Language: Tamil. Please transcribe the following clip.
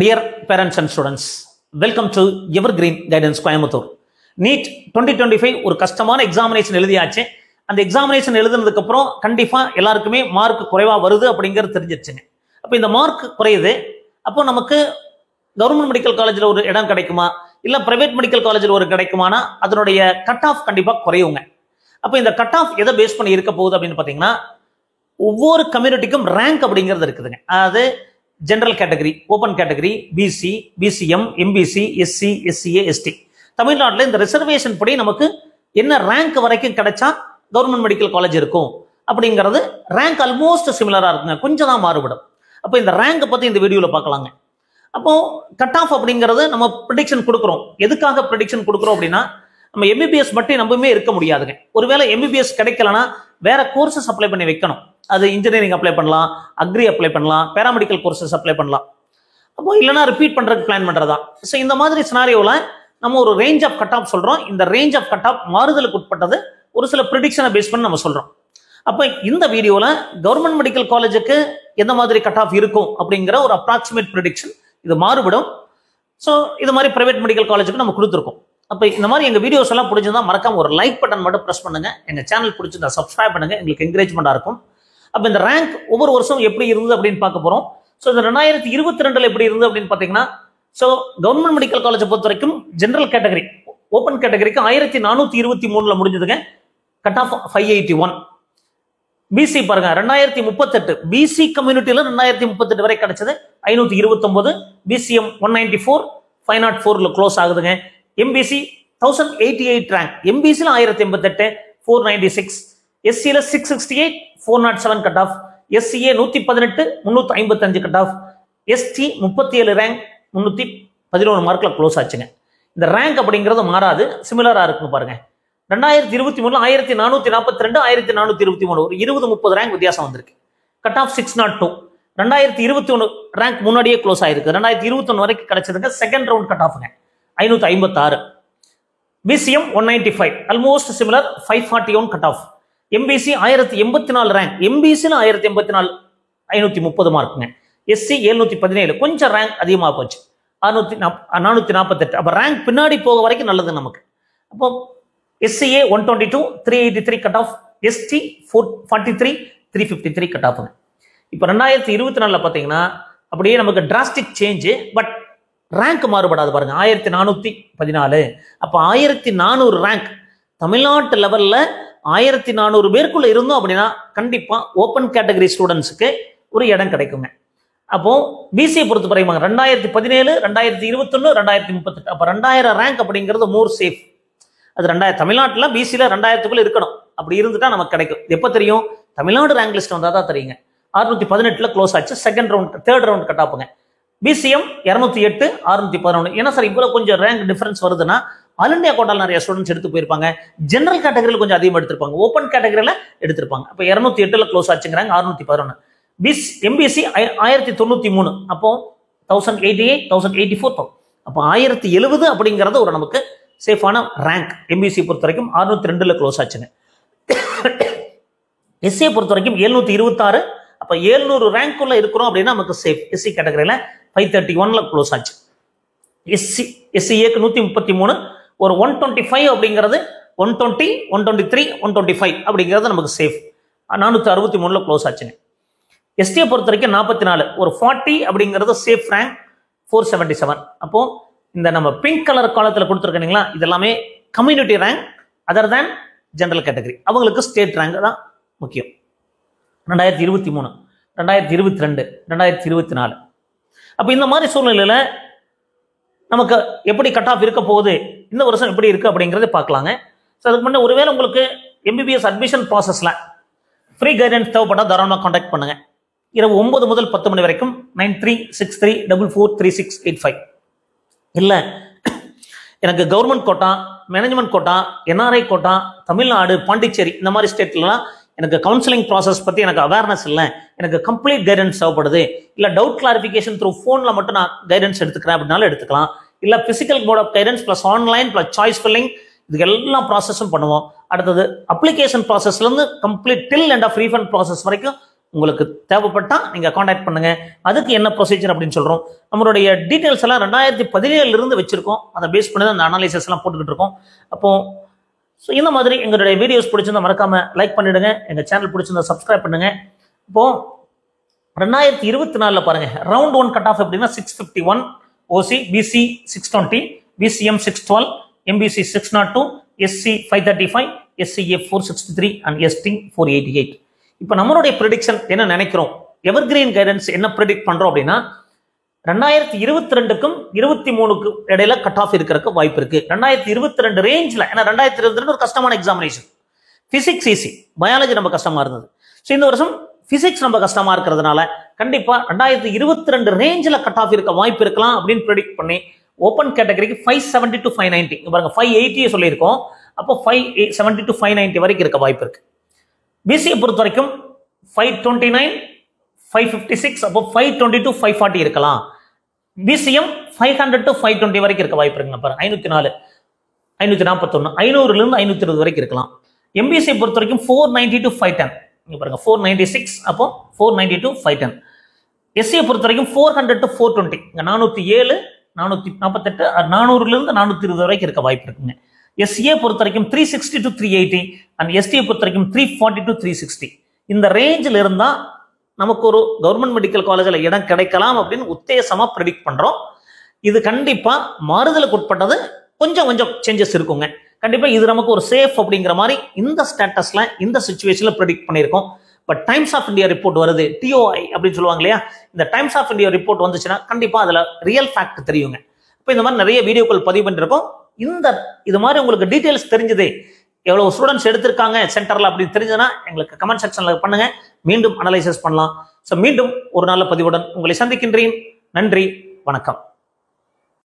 Dear parents and students, welcome to Evergreen Guidance Coimbatore. NEET 2025 ஒரு கஷ்டமான எக்ஸாமினேஷன் எழுதியாச்சு. அந்த எக்ஸாமினேஷன் எழுதுனதுக்கு அப்புறம் கண்டிப்பா எல்லாருக்குமே மார்க் குறைவா வருது அப்படிங்கிறது தெரிஞ்சிருச்சுங்க. அப்ப இந்த மார்க் குறையுது. அப்போ நமக்கு கவர்மெண்ட் மெடிக்கல் காலேஜ்ல ஒரு இடம் கிடைக்குமா இல்ல பிரைவேட் மெடிக்கல் காலேஜ்ல ஒரு கிடைக்குமானா அதனுடைய கட் ஆஃப் கண்டிப்பா குறையுங்க. அப்ப இந்த கட் ஆஃப் எதை பேஸ் பண்ணி இருக்க போகுது அப்படின்னு பாத்தீங்கன்னா ஒவ்வொரு கம்யூனிட்டிக்கும் ரேங்க் அப்படிங்கிறது இருக்குதுங்க. அதாவது general category, open category, BC, BCM, MBC, SC, SCA, ST. தமிழ்நாட்டில் இந்த ரிசர்வேஷன் படி நமக்கு என்ன ரேங்க் வரைக்கும் கிடைச்சா கவர்மெண்ட் மெடிக்கல் காலேஜ் இருக்கும் அப்படிங்கிறது ரேங்க் ஆல்மோஸ்ட் சிமிலரா இருக்குங்க, கொஞ்சம் தான் மாறுபடும். அப்போ இந்த ரேங்க் பத்தி இந்த வீடியோல பார்க்கலாங்க. அப்போ கட் ஆஃப் அப்படிங்கிறது நம்ம ப்ரெடிக்ஷன் கொடுக்குறோம். எதுக்காக ப்ரெடிக்ஷன் கொடுக்குறோம் அப்படின்னா நம்ம எம்பிபிஎஸ் மட்டும் நம்பவே இருக்க முடியாதுங்க. ஒருவேளை எம்பிபிஎஸ் கிடைக்கலன்னா வேற கோர்சஸ் அப்ளை பண்ணி வைக்கணும். அது இன்ஜினியரிங் அப்ளை பண்ணலாம், அக்ரி அப்ளை பண்ணலாம், பேராமெடிக்கல் கோர்சஸ் அப்ளை பண்ணலாம். அப்போ இல்லைன்னா ரிப்பீட் பண்றதுக்கு பிளான் பண்றதா. ஸோ இந்த மாதிரி சினாரியோல நம்ம ஒரு ரேஞ்ச் ஆஃப் கட் ஆஃப் சொல்றோம். இந்த ரேஞ்ச் ஆஃப் கட் ஆஃப் மாறுதலுக்கு உட்பட்டது ஒரு சில ப்ரிடிக்ஷனை பேஸ் பண்ணி நம்ம சொல்றோம். அப்போ இந்த வீடியோல கவர்மெண்ட் மெடிக்கல் காலேஜுக்கு எந்த மாதிரி கட் ஆஃப் இருக்கும் அப்படிங்கிற ஒரு அப்ராக்சிமேட் ப்ரிடிக்ஷன், இது மாறுபடும். ஸோ இது மாதிரி பிரைவேட் மெடிக்கல் காலேஜுக்கு நம்ம கொடுத்துருக்கோம். அப்போ இந்த மாதிரி எங்க வீடியோஸ் எல்லாம் பிடிச்சிருந்தா மறக்காம ஒரு லைக் பட்டன் மட்டும் பிரஸ் பண்ணுங்க. எங்க சேனல் பிடிச்சிருந்தா சப்ஸ்கிரைப் பண்ணுங்க, எங்களுக்கு என்கரேஜ்மெண்டா இருக்கும். அப்போ இந்த ரேங்க் ஒவ்வொரு வருஷம் எப்படி இருந்தது அப்படின்னு பார்க்க போறோம். ஸோ இந்த 2022 எப்படி இருந்தது அப்படின்னு பார்த்தீங்கன்னா, ஸோ கவர்மெண்ட் மெடிக்கல் காலேஜை பொறுத்த வரைக்கும் ஜெனரல் கேட்டகரி, ஓப்பன் கேட்டகரிக்கு 1423 முடிஞ்சதுங்க, கட் ஆஃப் 581. பிசி பாருங்க 2038, பிசி கம்யூனிட்டியில 2038 வரை கிடைச்சது 529, பிசிஎம் 194, 504 க்ளோஸ் ஆகுதுங்க. எம்பிசி 1088 ரேங்க், எம்பிசியில் 1088, 496, எஸ்சியில் 668, 407 cut off, SCA 118, 355 cut off, ST 37 rank, 311 மார்க்ல க்ளோஸ் ஆச்சுங்க. இந்த ரேங்க் அப்படிங்கிறது மாறாது, சிமிலரா இருக்குன்னு பாருங்க. 2023 1442, 1423 ஒரு 20-30 ரேங்க் வித்தியாசம் வந்திருக்கு. Cut off 602. 2021 ரேங்க் முன்னாடியே க்ளோஸ் ஆயிருக்கு. 2021 வரைக்கும் கிடைச்சதுங்க செகண்ட் ரவுண்ட் கட் ஆஃப்ங்க 556. BCM 195, almost similar 541 cut off. MBC 1084 rank, எம்பிசியில் 1084, 530 மார்க்குங்க. எஸ்சி 717, கொஞ்சம் ரேங்க் அதிகமாக போச்சு, 448. அப்போ ரேங்க் பின்னாடி போக வரைக்கும் நல்லது நமக்கு. அப்போ SCA 122, 383 cut off, ST 443, 353 cut ஆஃப்ங்க. இப்போ 2024 பார்த்தீங்கன்னா அப்படியே நமக்கு டிராஸ்டிக் சேஞ்சு, பட் ரேங்க் மாறுபடாது பாருங்க. 1414. அப்போ 1400 ரேங்க் தமிழ்நாட்டு லெவல்ல 1400 பேருக்குள்ள இருந்தோம் அப்படின்னா கண்டிப்பா ஓப்பன் கேட்டகரி ஸ்டூடெண்ட்ஸுக்கு ஒரு இடம் கிடைக்குங்க. அப்போ பிசியை பொறுத்த வரைக்கும் 2017, 2021, 2038, அப்போ 2000 ரேங்க் அப்படிங்கிறது மோர் சேஃப். அது 2000 தமிழ்நாட்டில் பிசியில் 2000க்குள்ள இருக்கணும். அப்படி இருந்துட்டா நமக்கு கிடைக்கும். எப்போ தெரியும்? தமிழ்நாடு ரேங்க் லிஸ்ட் வந்தால் தான் தெரியுங்க. 618 க்ளோஸ் ஆச்சு, second round, third round cut ஆப்புங்க. பிசிஎம் 208, 611. ஏன்னா சார் இவ்வளோ கொஞ்சம் ரேங்க் டிஃபரன்ஸ் வருதுன்னா ஆல் இண்டியா கோட்டால் நிறைய ஸ்டூடெண்ட்ஸ் எடுத்து போயிருப்பாங்க. ஜெனரல் கேட்டகரியில் கொஞ்சம் அதிகமாக எடுத்திருப்பாங்க, ஓப்பன் கேட்டகரியில் எடுத்திருப்பாங்க. அப்போ 208 க்ளோஸ் ஆச்சுங்கிறாங்க, 611. எம்பிசி 1093, அப்போ 1088, 1084. அப்போ 1070 அப்படிங்கிறது ஒரு நமக்கு சேஃபான ரேங்க். எம்பிசி பொறுத்த வரைக்கும் 602 க்ளோஸ் ஆச்சுங்க. எஸ்சியை பொறுத்த வரைக்கும் 726, அப்போ 700 ரேங்க்குள்ள இருக்கிறோம் அப்படின்னா நமக்கு சேஃப். எஸ்சி கேட்டகரியில் 531 க்ளோஸ் ஆச்சு. எஸ்சிஏக்கு 133, ஒரு 125 அப்படிங்கிறது 120, 123, 125 அப்படிங்கிறது நமக்கு சேஃப். 463 க்ளோஸ் ஆச்சுங்க. எஸ்டியை பொறுத்த வரைக்கும் 44, ஒரு 40 அப்படிங்கிறது சேஃப் ரேங்க், 477. அப்போ இந்த நம்ம பிங்க் கலர் காலத்தில் கொடுத்துருக்கீங்களா, இதெல்லாமே community rank other than general category. அவங்களுக்கு ஸ்டேட் ரேங்க் தான் முக்கியம். 2023, 2022, 2024. அப்போ இந்த மாதிரி சூழ்நிலையில் நமக்கு எப்படி கட் ஆஃப் இருக்க போகுது, இந்த வருஷம் எப்படி இருக்கு அப்படிங்கிறத பார்க்கலாங்க. ஸோ அதுக்கு முன்னே ஒருவேளை உங்களுக்கு எம்பிபிஎஸ் அட்மிஷன் ப்ராசஸில் ஃப்ரீ கைடன்ஸ் தேவைப்பட்டால் தாராளமாக கான்டாக்ட் பண்ணுங்க. இரவு 9 முதல் 10 மணி வரைக்கும் 9363443685. இல்லை எனக்கு government quota, management quota, NRI quota, Tamil Nadu, Pondicherry இந்த மாதிரி ஸ்டேட்லாம் எனக்கு கவுன்சிலிங் ப்ராசஸ் பற்றி எனக்கு அவேர்னஸ் இல்லை, எனக்கு கம்ப்ளீட் கைடன்ஸ் தேவைப்படுது, இல்லை டவுட் கிளாரிஃபிகேஷன் த்ரூ ஃபோனில் மட்டும் நான் கைடன்ஸ் எடுத்துக்கிறேன் அப்படின்னாலும் எடுத்துக்கலாம். இல்லை physical board of guidance plus online plus choice filling, இதுக்கு எல்லா ப்ராசஸும் பண்ணுவோம். அடுத்தது அப்ளிகேஷன் ப்ராசஸ்லேருந்து complete till end of refund process வரைக்கும் உங்களுக்கு தேவைப்பட்டா நீங்க காண்டாக்ட் பண்ணுங்க. அதுக்கு என்ன ப்ரொசீஜர் அப்படின்னு சொல்றோம். நம்மளுடைய டீடைல்ஸ் எல்லாம் 2017 இருந்து வச்சிருக்கோம். அதை பேஸ் பண்ணி அந்த அனாலிசிஸ் எல்லாம் போட்டுக்கிட்டு இருக்கோம். அப்போ இந்த மாதிரி எங்களுடைய வீடியோஸ் பிடிச்சிருந்தா மறக்காம லைக் பண்ணிடுங்க. எங்க சேனல் பிடிச்சிருந்தா சப்ஸ்கிரைப் பண்ணுங்க. இப்போ 2024 பாருங்க, ரவுண்ட் 1 கட் ஆஃப் எப்படின்னா 651, OC BC 620, BCM 612, MBC 602, SC 535, SCA 463 and ST 488. இப்போ நம்மளுடைய ப்ரெடிக்ஷன் என்ன நினைக்கிறோம், எவர்கிரீன் கைடன்ஸ் என்ன ப்ரெடிக்ட் பண்றோம் அப்படின்னா 2022க்கும் 23க்கும் இடையில கட் ஆஃப் இருக்கிறதுக்கு வாய்ப்பு இருக்கு. 2022 ரேஞ்சில், ஏன்னா 2022 ஒரு கஷ்டமான எக்ஸாமினேஷன். பிசிக்ஸ் ஈஸி, பயாலஜி நம்ம கஷ்டமா இருந்தது. ஸோ இந்த வருஷம் பிசிக்ஸ் நம்ம கஷ்டமா இருக்கிறதுனால கண்டிப்பா 2022 ரேஞ்சில் கட் ஆஃப் இருக்க வாய்ப்பு இருக்கலாம் அப்படின்னு ப்ரெடிக்ட் பண்ணி ஓப்பன் கேட்டகரிக்கு 570 to 590 பாருங்க, 580 சொல்லியிருக்கோம். அப்போ 570 to 590 வரைக்கும் இருக்க வாய்ப்பு இருக்கு. பிசியை பொறுத்த வரைக்கும் 529, 556, அப்போ 520 to 540 இருக்கலாம். பிசிஎம் 500 to 520 வரைக்கும் இருக்க வாய்ப்பு இருக்குங்க. பாருங்க 504, 541, 500 இருந்து 520 வரைக்கும் இருக்கலாம். எம்பிசியை பொறுத்த வரைக்கும் 490 to 510, இங்க பாருங்க 496, அப்போ 490 to 510. எஸ்சியை பொறுத்த வரைக்கும் 400 to 420, இங்க 407, 448, 400 இருந்து 420 வரைக்கும் இருக்க வாய்ப்பு இருக்குங்க. எஸ்ஏ பொறுத்த வரைக்கும் 360 to 380 அண்ட் எஸ்டியை பொறுத்த வரைக்கும் 340 to 360. இந்த ரேஞ்சில் இருந்தா நமக்கு ஒரு கவர்மெண்ட் மெடிக்கல் காலேஜில் இடம் கிடைக்கலாம் அப்படின்னு உத்தேசமா ப்ரெடிக்ட் பண்றோம். இது கண்டிப்பா மாறுதலுக்கு உட்பட்டது, கொஞ்சம் கொஞ்சம் சேஞ்சஸ் இருக்குங்க. கண்டிப்பா இது நமக்கு ஒரு சேஃப் அப்படிங்கிற மாதிரி இந்த ஸ்டேட்டஸ்ல இந்த சிச்சுவேஷன்ல ப்ரெடிக்ட் பண்ணியிருக்கோம். But Times of India report வருது, டிஓஐ அப்படின்னு சொல்லுவாங்க இல்லையா, இந்த டைம்ஸ் ஆஃப் இந்தியா ரிப்போர்ட் வந்துச்சுன்னா கண்டிப்பா அதுல ரியல் ஃபேக்ட் தெரியுங்க. இப்போ இந்த மாதிரி நிறைய வீடியோக்கள் பதிவு பண்ணிருக்கோம். இது மாதிரி உங்களுக்கு டீடைல்ஸ் தெரிஞ்சது, எவ்வளவு ஸ்டூடெண்ட்ஸ் எடுத்திருக்காங்க சென்டர்ல அப்படின்னு தெரிஞ்சதுன்னா எங்களுக்கு கமெண்ட் செக்ஷன்ல பண்ணுங்க. மீண்டும் அனலைசிஸ் பண்ணலாம். மீண்டும் ஒரு நல்ல பதிவுடன் உங்களை சந்திக்கின்றேன். நன்றி, வணக்கம்.